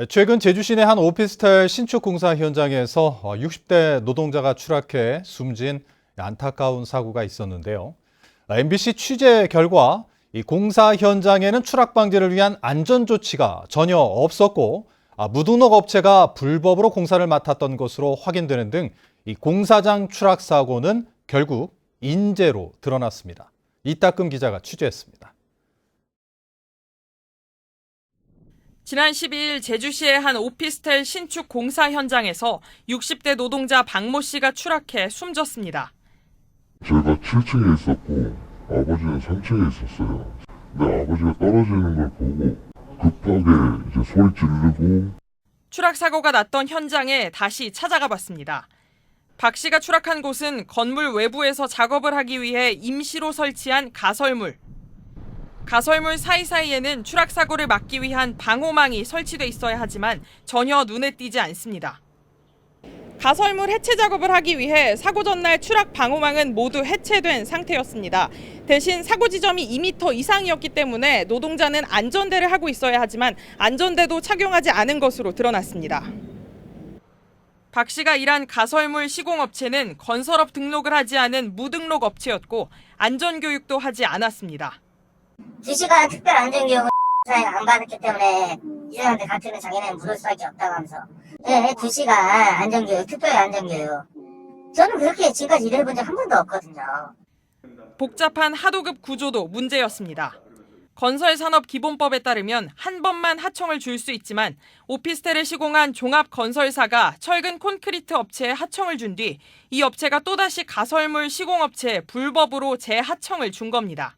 최근 제주 시내 한 오피스텔 신축 공사 현장에서 60대 노동자가 추락해 숨진 안타까운 사고가 있었는데요. MBC 취재 결과 이 공사 현장에는 추락 방지를 위한 안전 조치가 전혀 없었고 무등록 업체가 불법으로 공사를 맡았던 것으로 확인되는 등 이 공사장 추락 사고는 결국 인재로 드러났습니다. 이따금 기자가 취재했습니다. 지난 12일 제주시의 한 오피스텔 신축 공사 현장에서 60대 노동자 박모 씨가 추락해 숨졌습니다. 제가 7층에 있었고 아버지는 3층에 있었어요. 근데 아버지가 떨어지는 걸 보고 급하게 이제 소리 지르고. 추락 사고가 났던 현장에 다시 찾아가 봤습니다. 박 씨가 추락한 곳은 건물 외부에서 작업을 하기 위해 임시로 설치한 가설물. 가설물 사이사이에는 추락 사고를 막기 위한 방호망이 설치돼 있어야 하지만 전혀 눈에 띄지 않습니다. 가설물 해체 작업을 하기 위해 사고 전날 추락 방호망은 모두 해체된 상태였습니다. 대신 사고 지점이 2m 이상이었기 때문에 노동자는 안전대를 하고 있어야 하지만 안전대도 착용하지 않은 것으로 드러났습니다. 박 씨가 일한 가설물 시공업체는 건설업 등록을 하지 않은 무등록 업체였고 안전교육도 하지 않았습니다. 2시간 특별 안전교육을 안 받았기 때문에 이 사람한테 같으면 자기는 물을 수밖에 없다고 하면서 2시간 안전교육, 특별 안전교육. 저는 그렇게 지금까지 일해본 적 한 번도 없거든요. 복잡한 하도급 구조도 문제였습니다. 건설산업기본법에 따르면 한 번만 하청을 줄 수 있지만 오피스텔을 시공한 종합건설사가 철근 콘크리트 업체에 하청을 준 뒤 이 업체가 또다시 가설물 시공업체에 불법으로 재하청을 준 겁니다.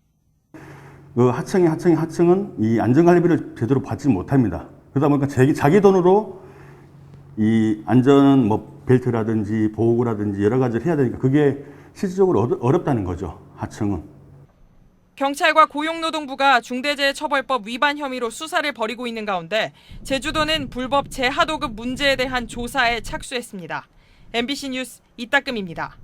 그 하청은 이 안전관리비를 제대로 받지 못합니다. 그러다 보니까 자기 돈으로 이 안전 벨트라든지 보호구라든지 여러 가지를 해야 되니까 그게 실질적으로 어렵다는 거죠, 하청은. 경찰과 고용노동부가 중대재해처벌법 위반 혐의로 수사를 벌이고 있는 가운데 제주도는 불법 재하도급 문제에 대한 조사에 착수했습니다. MBC 뉴스 이따금입니다.